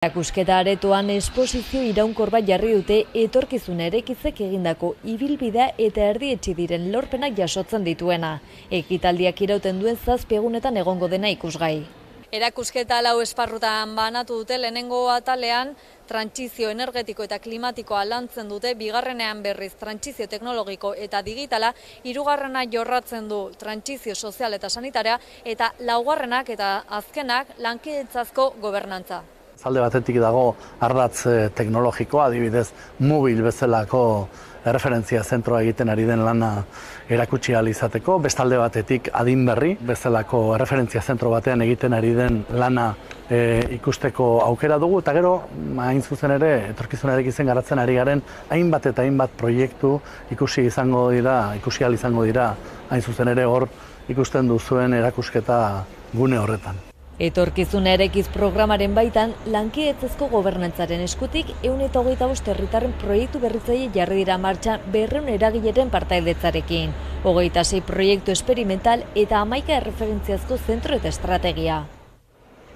Erakusketa aretoan esposizio iraunkor bat jarri dute etorkizun erekizek egindako ibilbidea eta erdietsi diren lorpenak jasotzen dituena. Ekitaldiak irauten duen 7 egunetan egongo dena ikusgai. Erakusketa 4 esparrutan banatu dute. Lehenengo atalean trantsizio energetiko eta klimatikoa lantzen dute, bigarrenean berriz trantsizio teknologiko eta digitala, hirugarrena jorratzen du trantsizio sozial eta sanitaria, eta laugarrenak eta azkenak lankidetzazko gobernantza. Alde batetik dago ardatz teknologikoa, adibidez mobil bezalako erreferentzia zentroa egiten ari den lana erakutsi ahal izateko, bestalde batetik adin berri bezalako erreferentzia zentro batean egiten ari den lana ikusteko aukera dugu, eta gero, hain zuzen ere, etorkizunarekin garatzen ari garen, hainbat eta hainbat proiektu ikusi ahal izango dira, hain zuzen ere hor ikusten duzuen erakusketa gune horretan. Etorkizun erekiz programaren baitan, lankidetzazko gobernantzaren eskutik 125 herritarren proiektu berritzaile jarri dira martxan 200 eragileren partaidetzarekin. 26 proiektu esperimental eta 11 erreferentziazko zentro eta estrategia.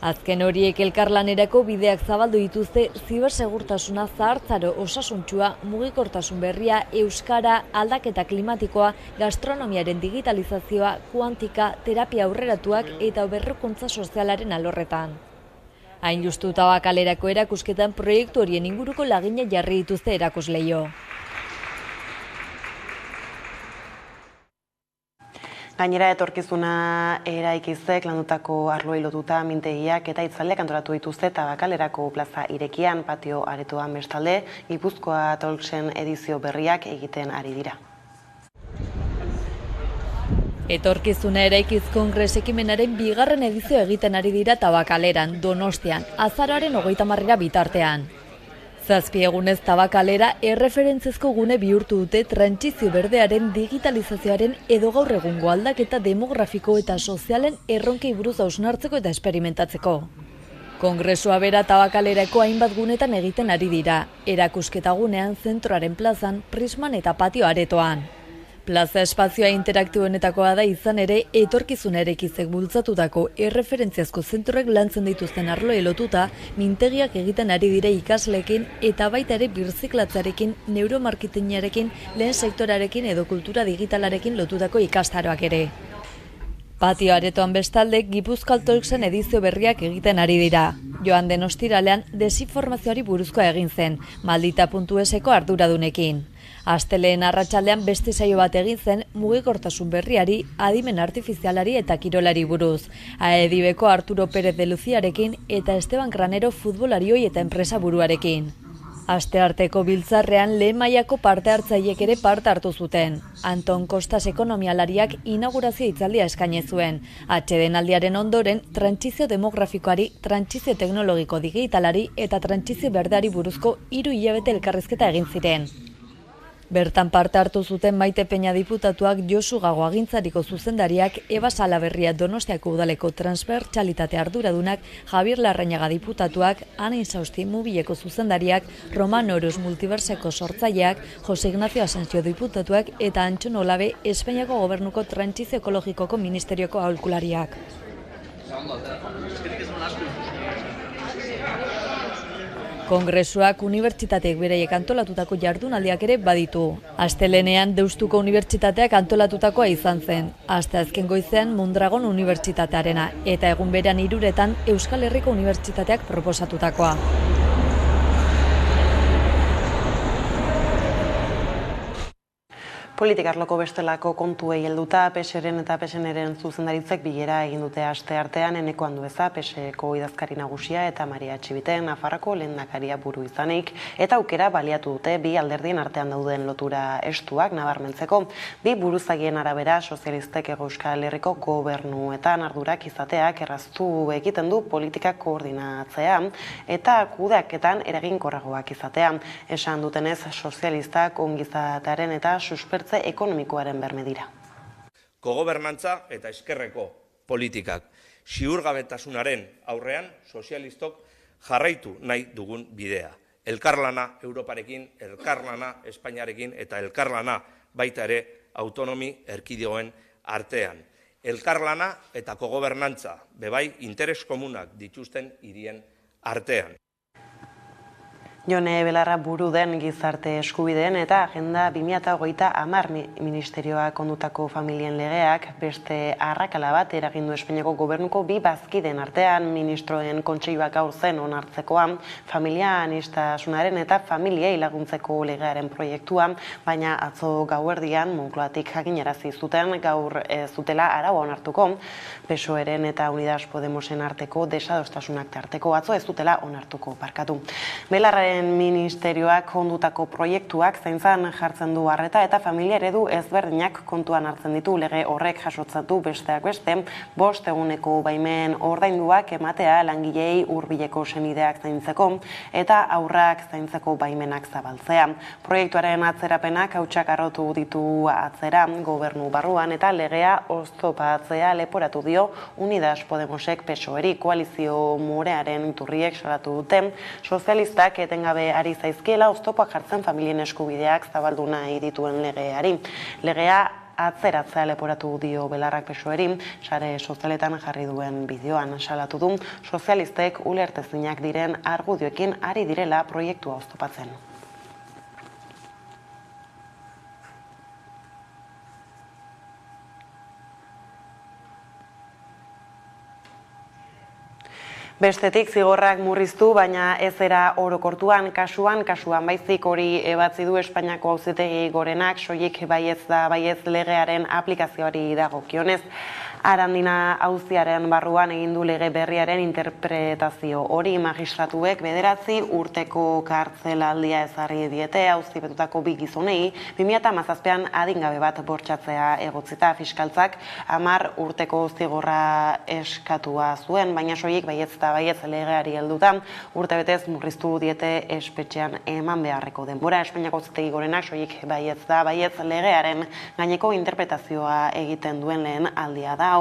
Azken horiek elkarlanerako bideak zabaldu dituzte zibersegurtasuna, zahartzaro osasuntsua, mugikortasun berria, euskara, aldaketa klimatikoa, gastronomiaren digitalizazioa, kuantika, terapia aurreratuak eta berrikuntza sozialaren alorretan. Hain justu Tabakalerako erakusketan proiektu horien inguruko lagina jarri dituzte erakusleio. Gainera, etorkizuna eraikizek landutako arloei lotuta mintegiak eta itzaldiak antolatu dituzte Tabakalerako plaza irekian, patio aretoan bestalde, Gipuzkoa Talksen edizio berriak egiten ari dira. Etorkizuna eraikiz kongres ekimenaren 2. edizio egiten ari dira Tabakaleran, Donostian, azaroaren 30 bitartean. 7 egunez Tabakalera erreferentzizko gune bihurtu dute trantsizio berdearen, digitalizazioaren edo gaur egungo aldaketa demografiko eta sozialen erronkei buruz hausnartzeko eta esperimentatzeko. Kongresua bera Tabakalerako hainbat gunetan egiten ari dira, erakusketa gunean, zentroaren plazan, prisman eta patio aretoan. Plaza espazioa interaktiboenetakoa da izan ere, etorkizun erekizek bultzatutako erreferentziazko zentroek lantzen dituzten arloei lotuta, mintegiak egiten ari dire ikasleekin eta baita ere birziklatzarekin, neuromarketingarekin, lehen sektorarekin edo kultura digitalarekin lotutako ikastaroak ere. Patio aretoan bestalde, Gipuzkoa Talksen edizio berriak egiten ari dira. Joan den ostiralean desinformazioari buruzkoa egin zen, Maldita.eseko arduradunekin. Asteleen arratsaldean beste saio bat egin zen mugikortasun berriari, adimen artifizialari eta kirolari buruz. Aedibeko Arturo Pérez de Luziarekin eta Esteban Granero futbolarioi eta enpresa buruarekin. Astearteko biltzarrean lehen mailako parte hartzaileek ere parte hartu zuten. Anton Kostas ekonomialariak inaugurazio hitzaldia eskaini zuen. Atsedenaldiaren ondoren, trantsizio demografikoari, trantsizio teknologiko digitalari eta trantsizio berdeari buruzko 3 hilabete elkarrizketa egin ziren. Bertan parte hartu zuten Maite Peña diputatuak, Josu Gago agintzariko zuzendariak, Eba Salaberria Donostiako udaleko transbertsalitate arduradunak, Javier Larrañaga diputatuak, Ana Insausti Mubileko zuzendariak, Roman Oros multiverseko sortzaileak, Jose Ignacio Asensio diputatuak eta Antxon Olabe Espainiako gobernuko trantsizio ekologikoko ministerioko aholkulariak. Kongresuak unibertsitateek beraiek antolatutako jardunaldiak ere baditu. Astelehenean Deustuko Unibertsitateak antolatutakoa izan zen. Asteazken goizean Mondragon Unibertsitatearena eta egun berean 3etan Euskal Herriko Unibertsitateak proposatutakoa. Politikarloko bestelako kontuei helduta, PSren eta PSNren zuzendaritzek bilera egin dute asteartean Eneko Andueza, PSeko idazkari nagusia eta Maria Txibiten Nafarroko lehendakaria buru izanik, eta aukera baliatu dute bi alderdien artean dauden lotura estuak nabarmentzeko. Bi buruzagien arabera sozialistek Euskal Herriko gobernuetan ardurak izateak erraztu egiten du politika koordinatzea eta kudeaketan eraginkorragoak izatea. Esan dutenez, sozialistak ongizatearen eta ekonomikoaren berme dira. Kogobernantza eta eskerreko politikak ziurgabetasunaren aurrean sozialistok jarraitu nahi dugun bidea. Elkarlana Europarekin, elkarlana Espainiarekin eta elkarlana baita ere autonomi erkidegoen artean. Elkarlana eta kogobernantza bebai interes komunak dituzten hirien artean. Jone Belarra buru den gizarte eskubideen eta Agenda 2030 ministerioak ondutako familien legeak beste arrakala bat eragin du Espainiako gobernuko bi bazkideen artean. Ministroen kontseiluak gaur zen onartzekoan familia aniztasunaren eta familiei laguntzeko legearen proiektuan, baina atzo gauerdian Moncloatik jakinarazi zuten gaur zutela araua onartuko. PSOEren eta Unidas Podemosen arteko desadostasunak tarteko atzo ez dutela onartuko barkatu. Belarraren ministerioak ondutako proiektuak zaintzan jartzen du arreta eta familia eredu ezberdinak kontuan hartzen ditu. Lege horrek jasotzen du besteak beste 5 eguneko baimen ordainduak ematea langilei hurbileko senideak zaintzeko eta haurrak zaintzeko baimenak zabaltzea. Proiektuaren atzerapenak hautsak arrotu ditu atzera gobernu barruan eta legea oztopatzea leporatu dio Unidas Podemosek PSOEri. Koalizio morearen iturriek salatu dute sozialistak gabe ari zaizkiela oztopoak jartzen familien eskubideak zabaldu nahi dituen legeari. Legea atzeratzea leporatu dio Belarrak PSOEri, sare sozialetan jarri duen bideoan salatu du sozialistek ulertezinak diren argudioekin ari direla proiektua oztopatzen. Bestetik zigorrak murriztu, baina ez era orokortuan kasuan baizik hori ebatzi du Espainiako Auzitegi Gorenak, soilik baietz da baietz legearen aplikazioari dagokionez. Arandina auziaren barruan egin du lege berriaren interpretazio hori. Magistratuek 9 urteko kartzelaldia ezarri diete auzipetutako bi gizonei 2017an adingabe bat bortxatzea egotzita. Fiskaltzak 10 urteko zigorra eskatua zuen, baina soilik baietz da baietz legeari helduta urtebetez murriztu diete espetxean eman beharreko denbora. Espainiako Auzitegi Gorenak soilik baietz da baietz legearen gaineko interpretazioa egiten duen lehen aldia da.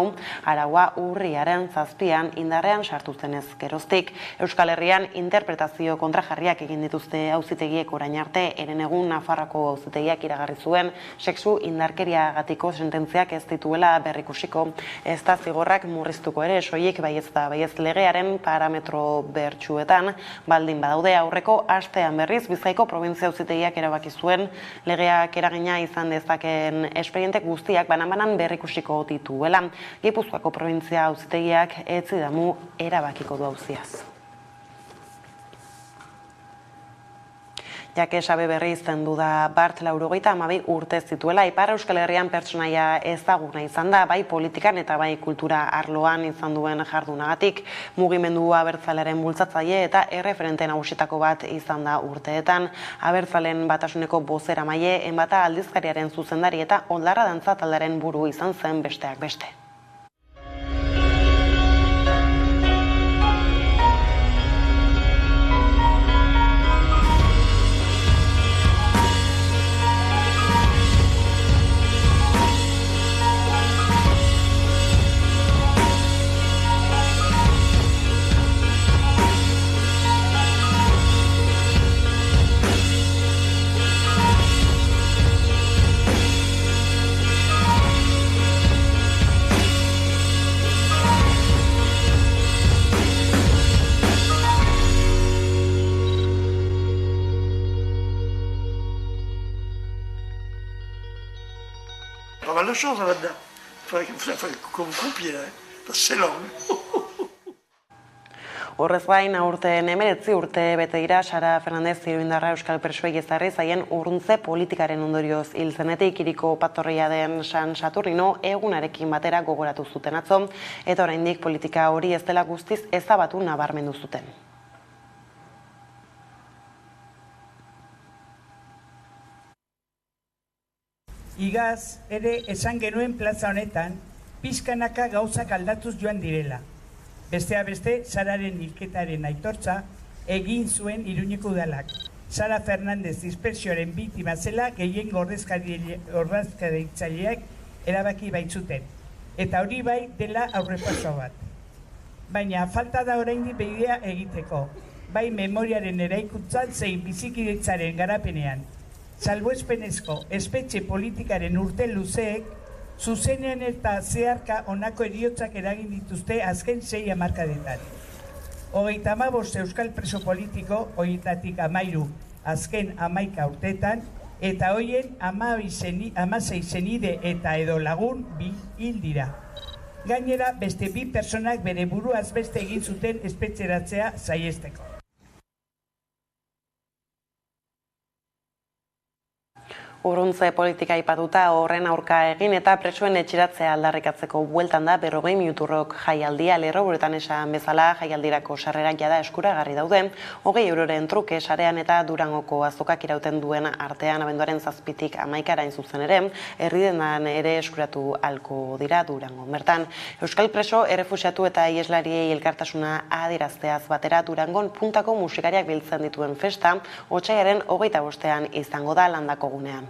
Araua urriaren 7an indarrean sartu zenez geroztik. Euskal Herrian interpretazio kontrajarriak egin dituzte auzitegiek orain arte. Herenegun Nafarroako auzitegiak iragarri zuen sexu indarkeriagatiko sententziak ez dituela berrikusiko. Ez da zigorrak murriztuko ere, soilik baietz da baietz legearen parametro bertsuetan baldin badaude. Aurreko astean berriz Bizkaiko probintzia auzitegiak erabaki zuen legeak eragina izan dezakeen espediente guztiak banan-banan berrikusiko dituela. Gipuzkoako provintzia auzitegiak ez zidamu erabakiko du auziaz. Jake Sabe berri zendu da Bart 82 urte zituela. Ipar Euskal Herrian pertsonaia ezaguna izan da, bai politikan eta bai kultura arloan izan duen jardunagatik. Mugimendu abertzalearen bultzatzaile eta erreferente nagusietako bat izan da urteetan. Abertzalen batasuneko bozeramaile, Enbata aldizkariaren zuzendari eta Oldarra dantza taldearen buru izan zen besteak beste. Pas mal de choses là-dedans. Il faudrait que vous coupiez, parce que c'est long. Horrez gain, aurten 19 urte bete dira Sara Fernandez Iruindarra euskal presoei ezarri zaien urruntze politikaren ondorioz hil zenetik. Hiriko patorria den San Saturnino egunarekin batera gogoratu zuten atzo, eta oraindik politika hori ez dela guztiz ezabatu nabarmendu zuten. Igaz ere esan genuen plaza honetan, pizkanaka gauzak aldatuz joan direla. Besteak beste, Sararen hilketaren aitortza egin zuen Iruñeko udalak. Sara Fernandez dispersioaren biktima zela gehiengo ordezkaritzaileak erabaki baitzuten. Eta hori bai dela aurrepaso bat. Baina falta da oraindik bidea egiteko, bai memoriaren eraikuntzan zein bizikidetzaren garapenean. Salbuespenezko espetxe politikaren urte luzeek, zuzenean eta zeharka honako heriotzak eragin dituzte azken 6 hamarkadetan. 35 euskal preso politiko, horietatik 13 azken 11 urtetan, eta hoien 16 senide eta edo lagun hil dira. Gainera, beste 2 personak bere buruaz beste egin zuten espetxeratzea saihesteko. Urruntze politika aipatuta horren aurka egin eta presoen etxeratzea aldarrikatzeko bueltan da 40 minuturrok jaialdia. Lerroburuetan esan bezala jaialdirako sarrerak jada eskuragarri daude, 20 euroren truke sarean eta Durangoko azokak irauten duen artean abenduaren 7-tik 11 zuzen ere, herridenan ere eskuratu ahalko dira Durango. Bertan, euskal preso, errefuxiatu eta ieslariei elkartasuna adierazteaz batera Durangon puntako musikariak biltzen dituen festa, otsailaren 25ean izango da Landako gunean.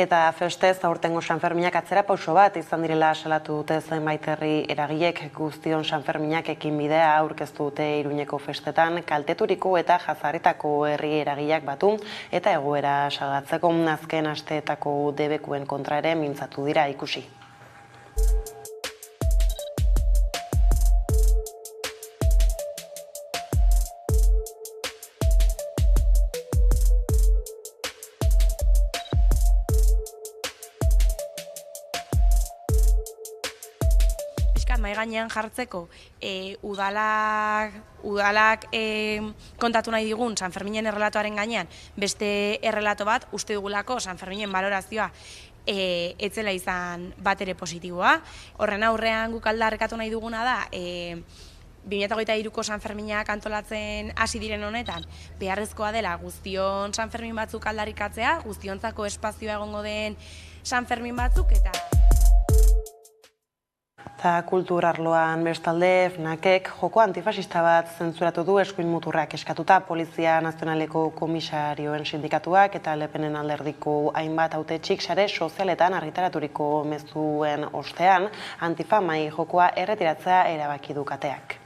Eta festez aurtengo Sanferminak atzera pauso bat izan direla salatu dute zenbait herri eragilek. Guztion Sanferminak ekinbidea aurkeztu dute Iruñeko festetan kalteturiko eta jazarritako herri eragileak batu eta egoera salatzeko azken asteetako debekuen kontra ere mintzatu dira ikusi. Mahai gainean jartzeko udalak kontatu nahi digun Sanferminen errelatoaren gainean beste errelato bat uste dugulako Sanferminen balorazioa etzela izan bat ere positiboa. Horren aurrean guk aldarrekatu nahi duguna da 2023ko Sanferminak antolatzen hasi diren honetan beharrezkoa dela guztion Sanfermin batzuk aldarrikatzea, guztiontzako espazioa egongo den Sanfermin batzuk eta kultur arloan bestalde, FNAKek joko antifasista bat zentzuratu du eskuin muturrak eskatuta Polizia Nazionaleko komisarioen sindikatuak eta Lepenen alderdiko hainbat hautetxik sare sozialetan argitaraturiko mezuen ostean antifamai jokoa erretiratzea erabaki du kateak.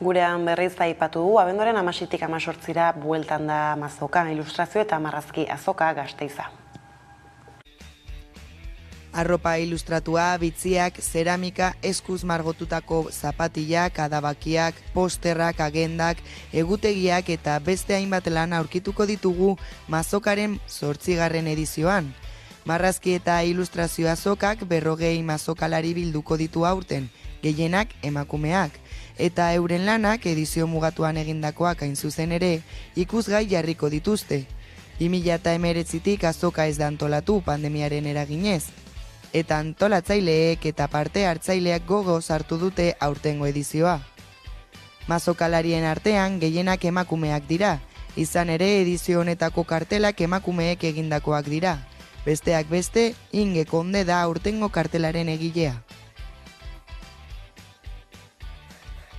Gurean berriz aipatu du, abenduaren 16-tik 18-ra bueltan da Mazoka, ilustrazio eta marrazki azoka Gasteiza. Arropa ilustratua, bitziak, zeramika, eskuz margotutako zapatillak, adabakiak, posterrak, agendak, egutegiak eta beste hainbat lan aurkituko ditugu Mazokaren 8. edizioan. Marrazki eta ilustrazio azokak 40 mazokalari bilduko ditu aurten, gehienak emakumeak, eta euren lanak edizio mugatuan egindakoak hain zuzen ere ikusgai jarriko dituzte. 2019tik azoka ez da antolatu pandemiaren eraginez, eta antolatzaileek eta parte hartzaileak gogoz hartu dute aurtengo edizioa. Mazokalarien artean gehienak emakumeak dira, izan ere edizio honetako kartelak emakumeek egindakoak dira, Besteak beste, Inge Konde da aurtengo kartelaren egilea.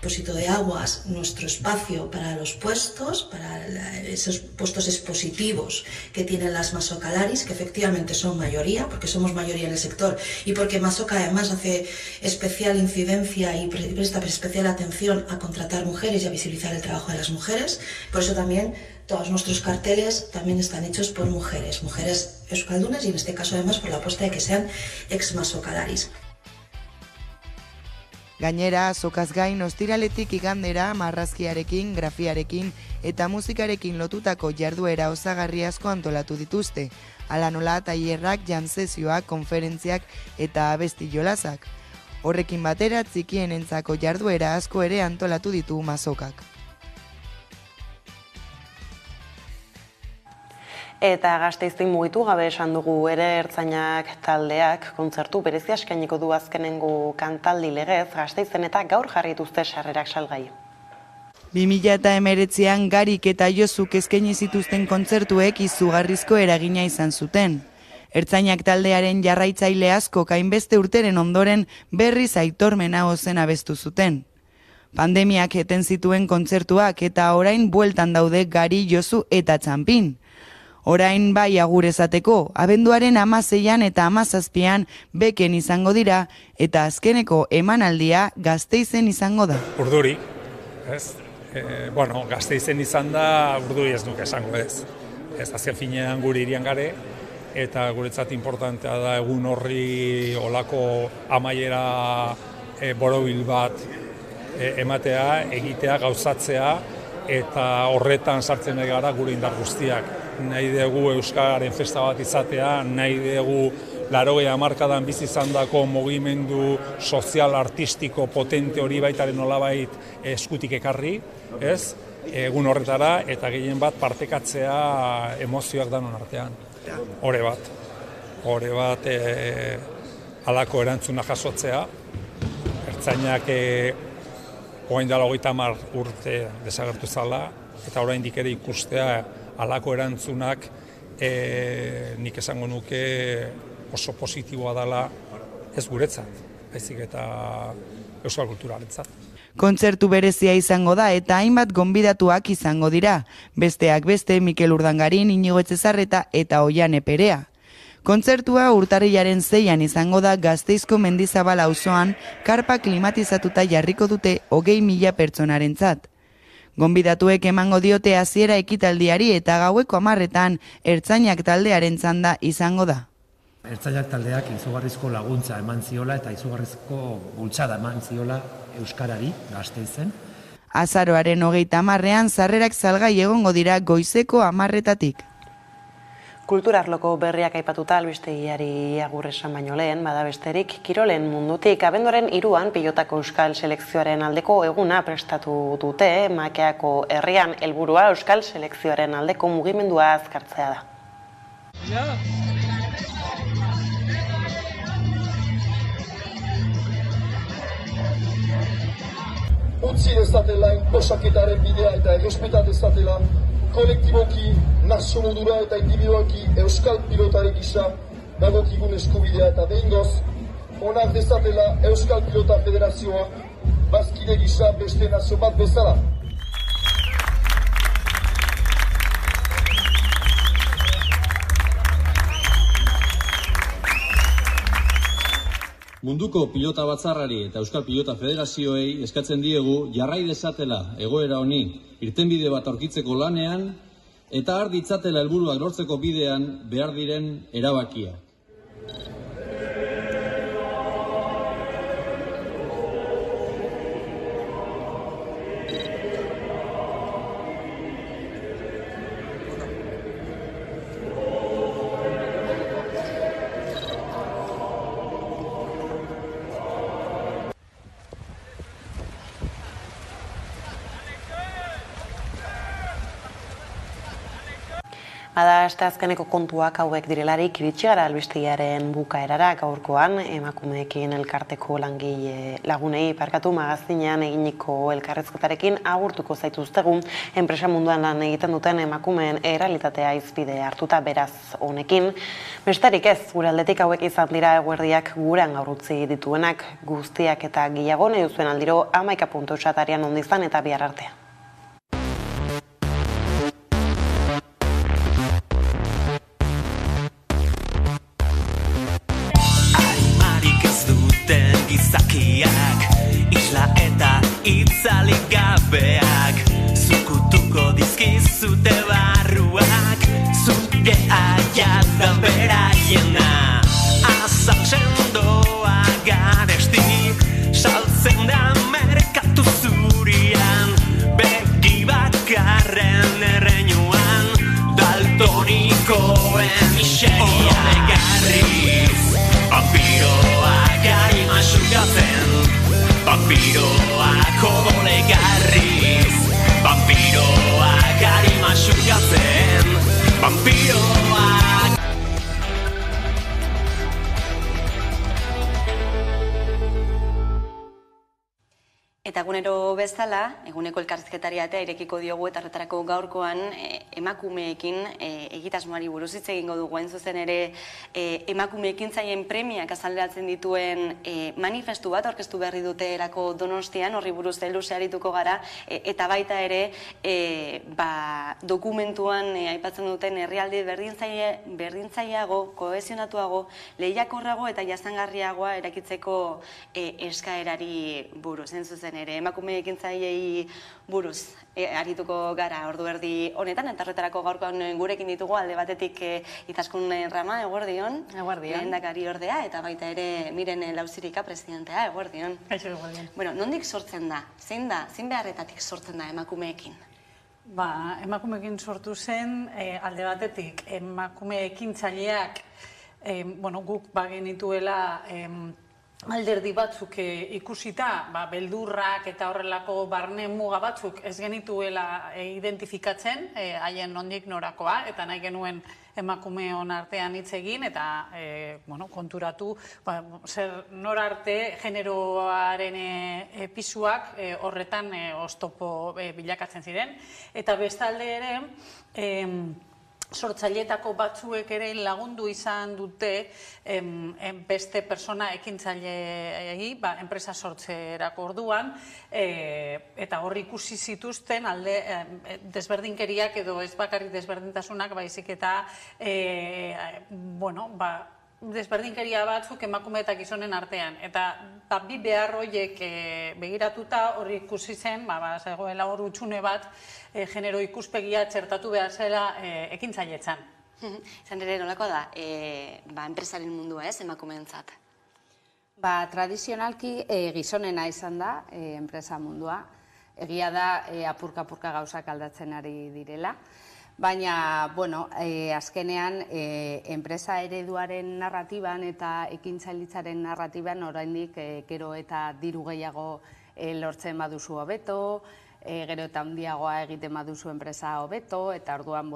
Depósito de aguas, nuestro espacio para los puestos, para esos puestos expositivos que tienen las Masocalaris, que efectivamente son mayoría, porque somos mayoría en el sector y porque Masoca además hace especial incidencia y presta especial atención a contratar mujeres y a visibilizar el trabajo de las mujeres. Por eso también todos nuestros carteles también están hechos por mujeres euskaldunas y en este caso además por la apuesta de que sean ex-Masocalaris. Gainera, azokaz gain ostiraletik igandera marrazkiarekin, grafiarekin eta musikarekin lotutako jarduera osagarri asko antolatu dituzte. Hala nola tailerrak, jam sesioak, konferentziak eta abesti jolasak. Horrekin batera txikienentzako jarduera asko ere antolatu ditu Masokak. Eta Gasteizen mugitu gabe esan dugu ere Ertzainak taldeak kontzertu berezia eskainiko du azkenengo kantaldi legez Gasteizen eta gaur jarri dituzte sarrerak salgai. 2019an Garik eta Josuk eskaini zituzten kontzertuek izugarrizko eragina izan zuten. Ertzainak taldearen jarraitzaile asko hainbeste urteren ondoren berriz Aitormena ozen abestu zuten. Pandemiak eten zituen kontzertuak eta orain bueltan daude Gari, Josu eta Txanpin. Orain bai agur esateko, abenduaren 16an eta 17an beken izango dira eta azkeneko emanaldia Gasteizen izango da. Urduri, ez? Gasteizen izan da urduri ez nuke esango ez. Ez azken finean gure irian gare eta guretzat importantea da egun horri olako amaiera borobil bat ematea, egitea, gauzatzea eta horretan sartzen gara gure indar guztiak. Nahi dugu Euskararen festa bat izatea, nahi dugu 80 hamarkadan bizi izandako mugimendu sozial artistiko potente hori baitaren nolabait eskutik ekarri, ez? Egun horretara eta gehien bat partekatzea emozioak danon artean. Hore bat halako erantzuna jasotzea. Ertzainak orain dela 30 urte desagertu zala eta oraindik ere ikustea halako erantzunak nik esango nuke oso positiboa dela ez guretzat, baizik eta euskal kulturarentzat. Kontzertu berezia izango da eta hainbat gonbidatuak izango dira, besteak beste Mikel Urdangarin, Inigo Etxezarreta eta Oiane Perea. Kontzertua urtarrilaren 6an izango da Gasteizko Mendizabal auzoan karpa klimatizatuta jarriko dute 20.000 pertsonarentzat. Gonbidatuek emango diote hasiera ekitaldiari eta gaueko 10etan Ertzainak taldearen txanda izango da. Ertzainak taldeak izugarrizko laguntza eman ziola eta izugarrizko bultzada eman ziola Euskarari Gasteizen. Azaroaren 30ean sarrerak salgai egongo dira goizeko 10etatik. Kulturarloko berriak aipatuta albistegiari agur esan baino lehen, bada besterik kirolen mundutik abenduaren 3an pilotako euskal selekzioaren aldeko eguna prestatu dute, Makeako herrian helburua euskal selekzioaren aldeko mugimendua azkartzea da. Utzi dezatela inposaketaren bidea eta errespetat dezatela kolektiboki, nazionodura eta individualki euskal pilotari gisa dagokigun eskubidea eta behingoz, onak dezatela Euskal Pilota Federazioa bazkide gisa beste nazio bat bezala. Munduko pilota batzarrari eta Euskal Pilota Federazioei eskatzen diegu jarrai dezatela egoera honi irtenbide bat aurkitzeko lanean eta har ditzatela helburuak lortzeko bidean behar diren erabakia. Bada, asteazkeneko kontuak hauek direlarik iritsi gara albistegiaren bukaerara gaurkoan, emakumeekin elkarteko lagunei magazinean eginiko elkarrezketarekin agurtuko zaituztegu enpresa munduan lan egiten duten emakumeen errealitatea hizpide hartuta beraz honekin. Besterik ez, gure aldetik hauek izan dira eguerdiak gurean gaur utzi dituenak, guztiak eta gehiago nahi duzuen aldiro 11 atarian ondizan eta bihar artean. Gizakiak, isla eta itzalik gabeak, zukutuko dizkizute barruak, zuke aiatan beraiena. Azaltzen doa garesti, saltzen da merkatu zurian, begi bakarren erreinuan, daltonikoen miseria. Olegarriz, vampiroak maxukatzen, vampiroak odolegarriz, vampiroak ari maxukatzen, vampiroak. Eta egunero bezala, eguneko elkarrizketariatea irekiko diogu eta horretarako gaurkoan emakumeekin egitasmoari buruz hitz egingo dugu hain zuzen ere emakumeekin zaien premiak azaleratzen dituen manifestu bat aurkeztu berri dute erako Donostian, horri buruz luze arituko gara, eta baita ere dokumentuan aipatzen duten herrialde berdintzaileago, kohesionatuago, lehiakorrago eta jasangarriagoa erakitzeko eskaerari buruz, hain zuzen ere emakume ekintzaileei buruz arituko gara ordu erdi honetan, eta horretarako gaurkoan gurekin ditugu alde batetik Izaskun Rama, eguerdion, lehendakari ordea, eta baita ere Miren Lauzirika presidentea, eguerdion. Bueno, nondik sortzen da? Zein beharretatik sortzen da emakumeekin? Emakumeekin sortu zen alde batetik emakume ekintzaileak guk bagenituela alderdi batzuk ikusita, beldurrak eta horrelako barne muga batzuk ez genituela identifikatzen, haien nondik norakoa, eta nahi genuen emakumeon artean hitz egin, eta konturatu nora arte generoaren pisuak horretan oztopo bilakatzen ziren. Eta bestalde ere, sortzaileetako batzuek ere lagundu izan dute beste persona ekintzaileei enpresa sortzerako orduan, eta hor ikusi zituzten alde desberdinkeriak edo ez bakarrik desberdintasunak, baizik eta desberdinkeria batzuk emakume eta gizonen artean. Eta bi behar horiek begiratuta hori ikusi zen, zegoela hor utxune bat, genero ikuspegia txertatu behar zela ekintzailetzan. Izan ere, nolako da, enpresaren mundua ez, emakumeentzat? Tradizionalki gizonena izan da, enpresa mundua. Egia da, apurka-apurka gauzak aldatzen ari direla. Baina, azkenean, enpresa ereduaren narratiban eta ekintzailitzaren narratiban oraindik gero eta diru gehiago lortzen baduzu hobeto, gero eta handiagoa egiten baduzu enpresa hobeto, eta orduan,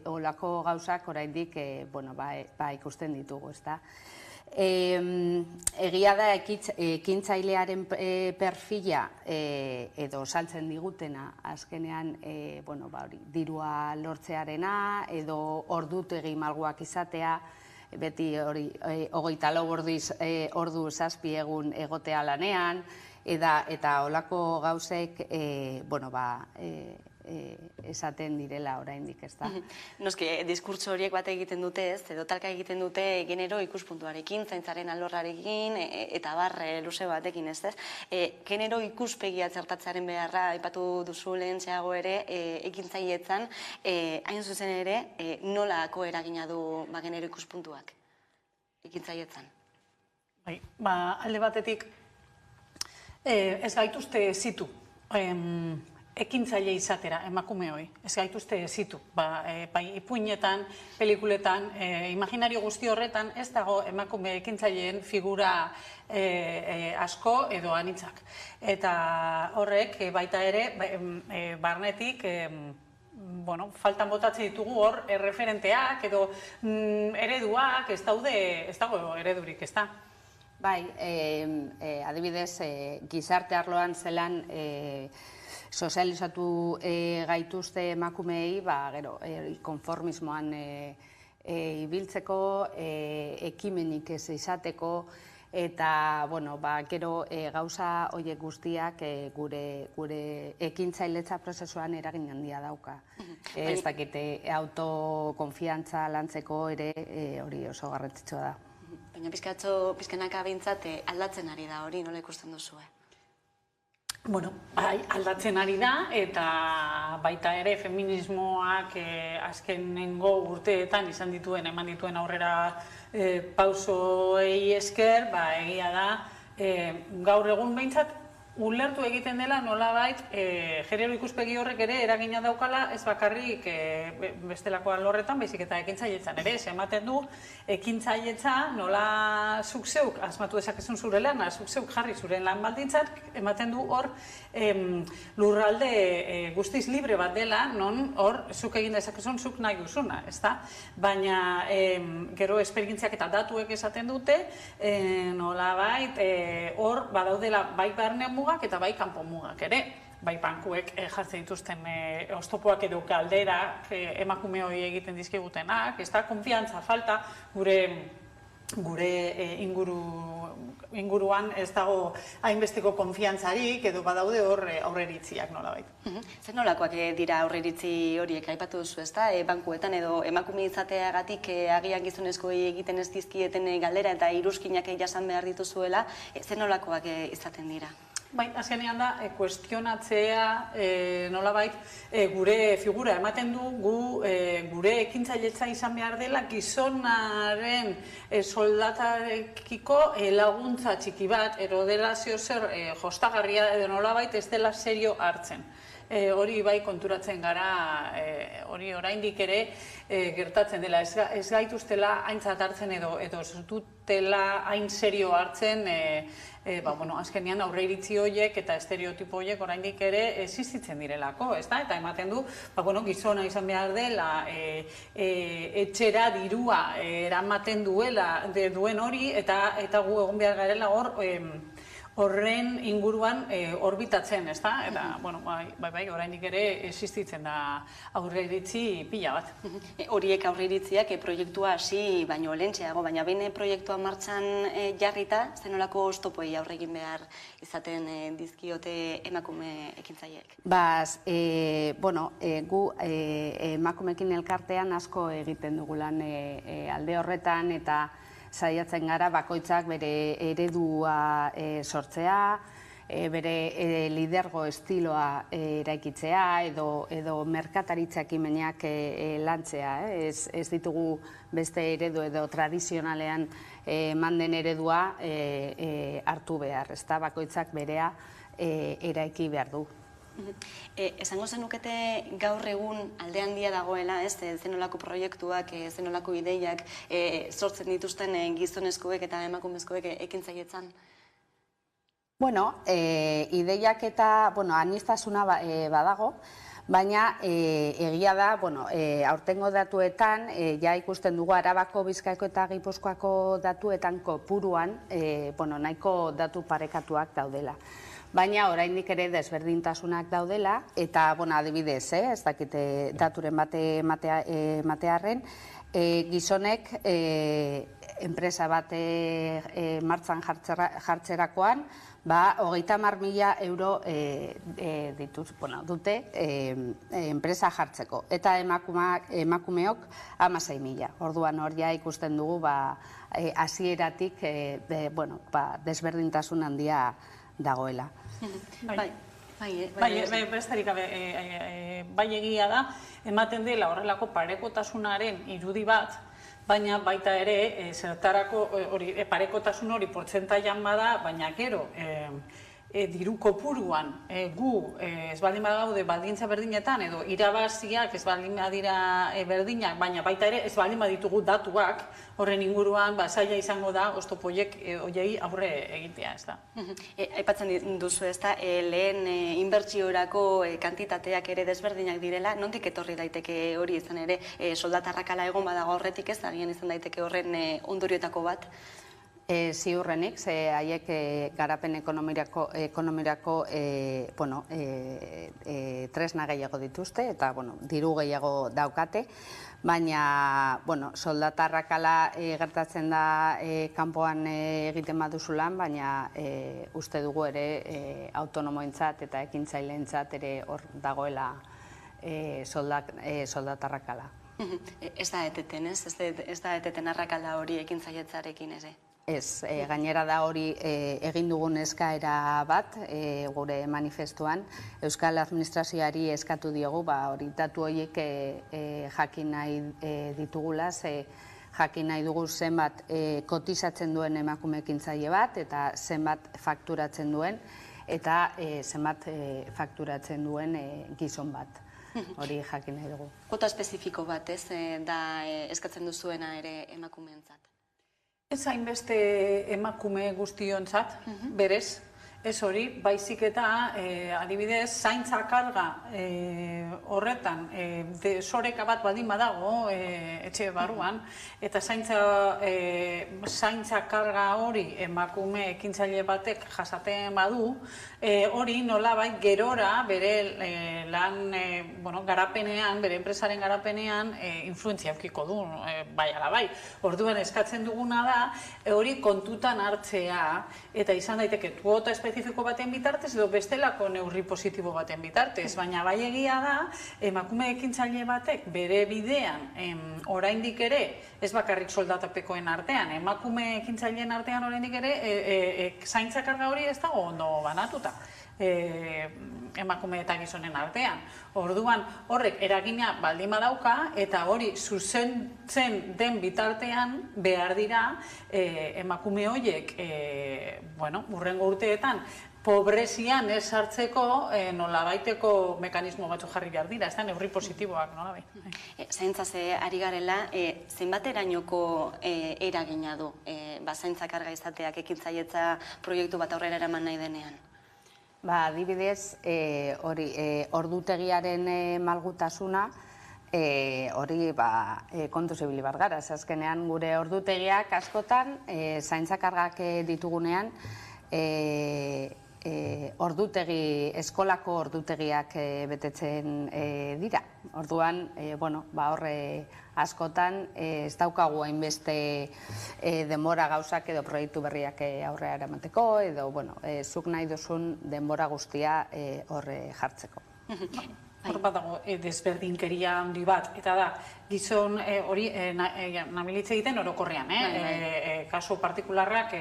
olako gauzak oraindik ikusten ditugu, ezta. Egia da ekintzailearen perfila edo saltzen digutena azkenean dirua lortzearena edo ordutegi malguak izatea, beti hori 24 ordu 7 egun egotea lanean, eta olako gauzek esaten direla oraindik, ez da. Noski, diskurtso horiek bat egiten dute ez, edo talka egiten dute genero ikuspuntuarekin, zaintzaren alorrarekin, eta luze batekin ez ez. Genero ikuspegia txertatzearen beharra aipatu duzu lehentxeago ere, ekintzailetzan, hain zuzen ere, nolako eragina du genero ikuspuntuak ekintzailetzan? Alde batetik, ez gaituzte zitu ekintzaile izatera, emakume hoi. Ez gaituzte zitu. Ipuinetan, pelikuletan, imaginario guzti horretan ez dago emakume ekintzaileen figura asko edo anitzak. Eta horrek baita ere, barnetik faltan botatzen ditugu hor erreferenteak edo ereduak, ez dago eredurik, ez da? Bai, adibidez, gizarte arloan zelan sozializatu gaituzte emakumeei, gero, konformismoan ibiltzeko, ekimenik ez izateko, eta, gero gauza horiek guztiak gure ekintzailetza prozesuan eragin handia dauka. Ez dakite, autokonfiantza lantzeko ere hori oso garrantzitsua da. Baina pizkanaka behintzat aldatzen ari da hori, nola ikusten duzue? Aldatzen ari da, eta baita ere feminismoak azkenengo urteetan eman dituen aurrera pausoei esker, egia da, gaur egun behintzat ulertu egiten dela nolabait genero ikuspegi horrek ere eragina daukala, ez bakarrik bestelako alorretan, baizik eta ekintzailetzan ere, ematen du ekintzailetza nola zuk zeuk asmatu dezakezun zure lana, zuk zeuk jarri zure lan baldintzak, ematen du hor lurralde guztiz libre bat dela, non hor zuk egin dezakezun zuk nahi duzuna, ezta? Baina gero esperientziak eta datuek esaten dute, nolabait hor badaudela bai barne mugak eta bai kanpo mugak ere. Bai bankuek jartzen dituzten oztopoak edo galderak emakume hori egiten dizkigutenak, ez da, konfiantza falta gure inguruan ez dago hainbesteko konfiantzarik edo badaude hor aurreritziak nolabait. Zer nolakoak dira aurreritzi horiek aipatu duzu, ez da? Bankuetan edo emakume izateagatik agian gizonezkoei egiten ez dizkieten galdera eta iruzkinak jasan behar dituzuela, zer nolakoak izaten dira? Bai, azkenean da, kuestionatzea nolabait gure figura ematen du gure ekintzailetza izan behar dela gizonaren soldatarekiko laguntza txiki bat, ero dela zer jostagarria edo nolabait ez dela serio hartzen. Hori bai konturatzen gara, hori oraindik ere gertatzen dela, ez gaituztela aintzat hartzen edo ez dutela hain serio hartzen, azkenean aurreiritzi horiek eta estereotipo horiek oraindik ere existitzen direlako, ez da? Eta ematen du, gizona izan behar dela, etxera dirua eramaten duen hori, eta gu egon behar garela hor, horren inguruan orbitatzen, ez da? Eta, bai, oraindik ere existitzen da aurreiritzi pila bat. Horiek aurreiritziak proiektua hasi baino lehentxeago, baina behin proiektua martxan jarrita, zenolako oztopoei aurre egin behar izaten dizkiote emakume ekintzaileek? Gu emakumeekin elkartean asko egiten dugu lan alde horretan, eta saiatzen gara bakoitzak bere eredua sortzea, bere lidergo estiloa eraikitzea edo merkataritza ekimenak lantzea. Ez ditugu beste eredu edo tradizionalean manden eredua hartu behar, ezta bakoitzak berea eraiki behar du. Esango zenukete gaur egun alde handia dagoela, zenolako proiektuak, zenolako ideiak sortzen dituzten gizonezkoek eta emakumezkoek ekintzailetzan? Ideiak eta aniztasuna badago, baina egia da, aurtengo datuetan, ja ikusten dugu Arabako, Bizkaiko eta Gipuzkoako datuetan kopuruan, nahiko datu parekatuak daudela. Baina oraindik ere desberdintasunak daudela, eta adibidez, ez dakite daturen matearren, gizonek enpresa bat martxan jartzerakoan, 30.000 euro dute enpresa jartzeko, eta emakumeok 16.000. Orduan hor ja ikusten dugu hasieratik desberdintasun handia dagoela. Besterik gabe, bai egia da, ematen dela horrelako parekotasunaren irudi bat, baina baita ere, zertarako parekotasun hori portzentaian bada, baina gero, diru kopuruan gu ez baldin badaude baldintza berdinetan edo irabaziak ez baldin badira berdinak, baina baita ere ez baldin baditugu datuak, horren inguruan zaila izango da oztopo horiei aurre egitea, ez da. Aipatzen duzu, ez da, lehen inbertsiorako kantitateak ere desberdinak direla, nondik etorri daiteke hori izan ere, soldatarrakala egon badago horretik ez, agian izan daiteke horren ondorioetako bat? Ziurrenik, ze haiek garapen ekonomirako tresna gehiago dituzte eta diru gehiago daukate, baina soldatarrakala gertatzen da kanpoan egiten baduzu lan, baina uste dugu ere autonomoentzat eta ekintzaileentzat ere hor dagoela soldatarrakala. Ez da eteten, ez? Ez da eteten arrakala hori ekintzailetzarekin ere? Ez, gainera da hori egin dugun eskaera bat gure manifestuan. Euskal Administrazioari eskatu diogu, hori datu horiek jakin nahi ditugula, jakin nahi dugu zenbat kotizatzen duen emakume ekintzaile bat, eta zenbat fakturatzen duen, eta zenbat fakturatzen duen gizon bat. Hori jakin nahi dugu. Kota espezifiko bat, ez, da eskatzen duzuena ere emakumeentzat? Ez hainbeste emakume guztiontzat, berez, ez hori, baizik eta adibidez zaintza karga horretan desoreka bat baldin badago etxe barruan, eta zaintza karga hori emakume ekintzaile batek jasaten badu, hori nolabait gerora bere lan garapenean, bere enpresaren garapenean influentzia aukiko du, bai ala bai. Orduan eskatzen duguna da, hori kontutan hartzea, eta izan daiteke kuota espezifiko baten bitartez edo bestelako neurri positibo baten bitartez, baina bai egia da, emakume ekintzaile batek bere bidean oraindik ere, ez bakarrik soldatapekoen artean, emakume ekintzaileen artean oraindik ere zaintza karga hori ez dago ondo banatuta emakume eta gizonen artean. Orduan horrek eragina baldin badauka eta hori zuzentzen den bitartean behar dira emakume horiek hurrengo urteetan pobrezian ez hartzeko nolabaiteko mekanismo batzu jarri behar dira, ez da neurri positiboak nolabait. Zaintzaz ari garela, zenbaterainoko eragina du zaintza karga izateak ekintzailetza proiektu bat aurrera eraman nahi denean? Adibidez, ordutegiaren malgutasuna, hori kontuz ibili bat gara. Azkenean gure ordutegiak askotan, zaintza kargak ditugunean, eskolako ordutegiak betetzen dira. Orduan, horre askotan ez daukagu hainbeste denbora gauzak edo proiektu berriak aurrera eramateko, edo zuk nahi duzun denbora guztia horre jartzeko. Hor bat dago desberdinkeria handi bat, eta da, gizon hori nabilitze egiten orokorrean, kasu partikularrak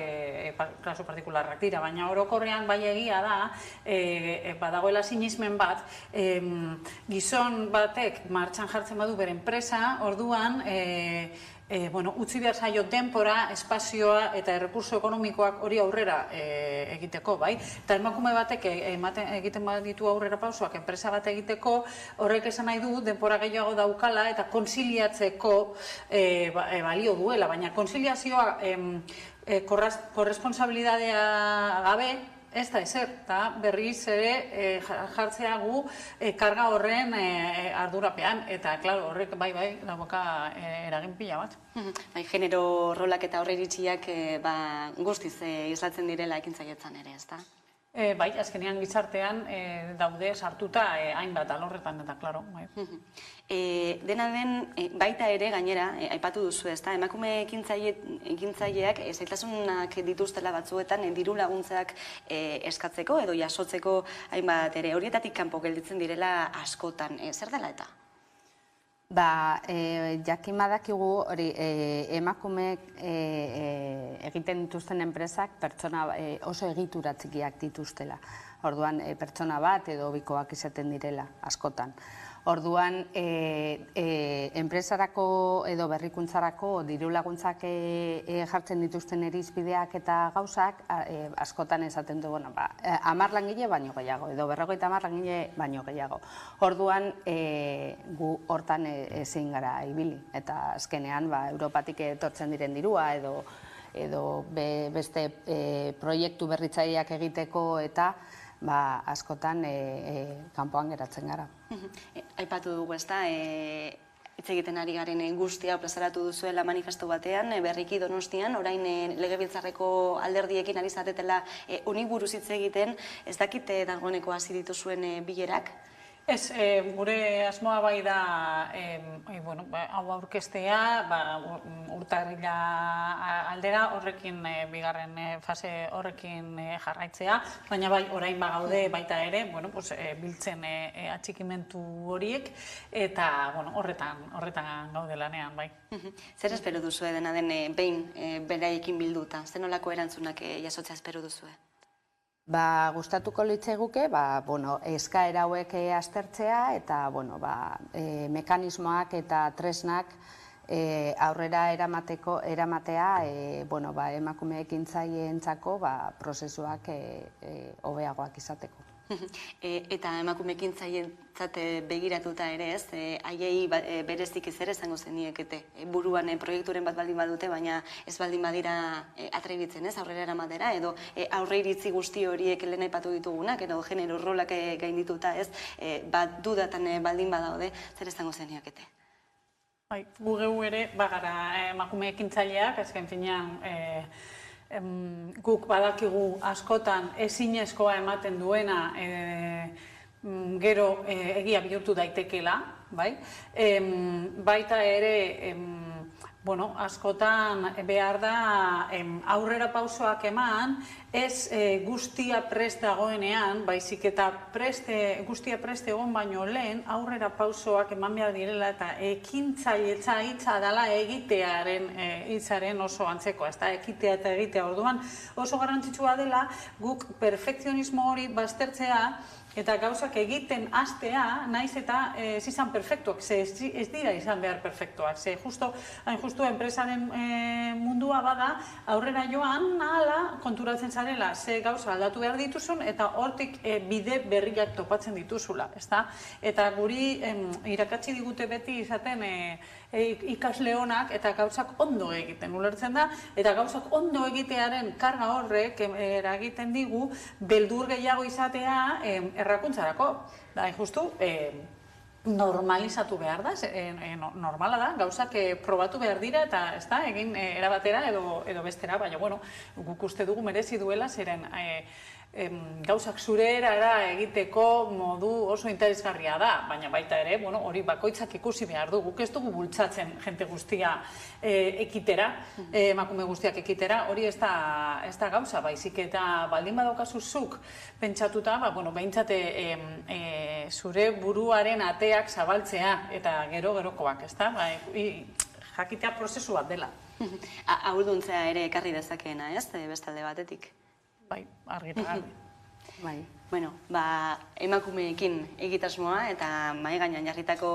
dira, baina orokorrean bai egia da, badagoela sinismen bat, gizon batek martxan jartzen badu bere enpresa, orduan, utzi behar zaio denpora, espazioa eta errekurso ekonomikoak hori aurrera egiteko, bai? Eta emakume batek egiten baditu aurrera pausoak enpresa bat egiteko, horrek esan nahi du denpora gehiago daukala eta konziliatzeko balio duela, baina konziliazioa korresponsabilidadea gabe, ez da ezer, eta berriz ere jartzea gu karga horren ardurapean, eta horrek bai dauka eragin pila bat. Genero rolak eta horre iritsiak guztiz islatzen direla ekintzailetzan ere, ez da? Bai, azkenean gizartean daude sartuta hainbat alorretan eta, klaro. Dena den, baita ere, gainera, aipatu duzu, ez da, emakume ekintzaileak zailtasunak dituztela batzuetan diru laguntzak eskatzeko edo jasotzeko hainbat ere horietatik kanpo gelditzen direla askotan. Zer dela eta? Jakin badakigu hori emakumeek egiten dituzten enpresak pertsona oso egitura txikiak dituztela. Orduan pertsona bat edo bikoak izaten direla askotan. Orduan, enpresarako edo berrikuntzarako diru laguntzak jartzen dituzten irizpideak eta gauzak, askotan esaten du, 10 langile baino gehiago, edo 50 langile baino gehiago. Orduan, gu hortan ezin gara ibili, eta azkenean Europatik etortzen diren dirua, edo beste proiektu berritzaileak egiteko eta askotan kanpoan geratzen gara. Aipatu dugu, ezta, hitz egiten ari garen guztia plazaratu duzuela manifestu batean, berriki Donostian, orain legebiltzarreko alderdiekin ari zatetela honi buruz hitz egiten, ez dakit dagoeneko hasi dituzuen bilerak? Ez, gure asmoa bai da, hau aurkeztea, urtarrila aldera horrekin, bigarren fase horrekin jarraitzea, baina bai, orain gaude baita ere, biltzen atxikimentu horiek, eta horretan gaude lanean, bai. Zer espero duzue dena den behin beraiekin bilduta? Zer nolako erantzunak jasotzea espero duzue? Gustatuko litzaiguke, eskaera hauek aztertzea eta mekanismoak eta tresnak aurrera eramatea emakume ekintzaileentzako prozesuak hobeagoak izateko. Eta emakume ekintzaileentzat begiratuta ere ez, haiei berezik zer esango zeniekete, buruan proiekturen bat baldin badute, baina ez baldin badira atrebitzen ez, aurrera eramatera, edo aurre iritzi guzti horiek lehen aipatu ditugunak, edo genero rolak gaindituta ez, dudatan baldin badaude, zer esango zeniekete? Gu geu ere, bagara emakume ekintzaileak, azken finean, guk badakigu askotan ezinezkoa ematen duena gero egia bihurtu daitekela, baita ere askotan behar da aurrera pausoak eman, ez guztia prest dagoenean, baizik eta guztia prest egon baino lehen, aurrera pausoak eman behar direla eta ekintzailetza hitza dela egitearen hitzaren oso antzekoa, ez da, ekitea eta egitea orduan oso garrantzitsua dela guk perfekzionismo hori baztertzea eta gauzak egiten hastea, naiz eta ez izan perfektuak, ez dira izan behar perfektuak. Hain justu enpresaren mundua bada, aurrera joan, nahala, konturatzen zarela, ze gauza aldatu behar dituzun, eta hortik bide berriak topatzen dituzula. Eta guri irakatsi digute beti izaten ikasle honak eta gauzak ondo egiten ulertzen da, eta gauzak ondo egitearen karga horrek eragiten digu, beldur gehiago izatea errakuntzarako. Justu, normalizatu behar da, normala da, gauzak probatu behar dira eta egin erabatera edo bestera, baina guk uste dugu merezi duela, zeren gauzak zure erara egiteko modu oso interesgarria da, baina baita ere, hori bakoitzak ikusi behar du, guk ez dugu bultzatzen jente guztia ekitera, emakume guztiak ekitera, hori ez da gauza, baizik eta baldin badaukazu zuk pentsatuta, behintzat zure buruaren ateak zabaltzea eta gerokoak, ez da, jakitea prozesu bat dela. Ahulduntzea ere ekarri dezakeena, ez, bestalde batetik? Bai, argi eta garbi. Bueno, emakumeekin egitasmoa eta mahai gainean jarritako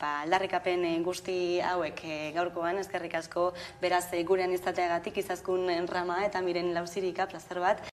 aldarrikapen guzti hauek gaurkoan, eskerrik asko, beraz gurean izateagatik Izaskun Rama eta Miren Lauzirika, plazer bat.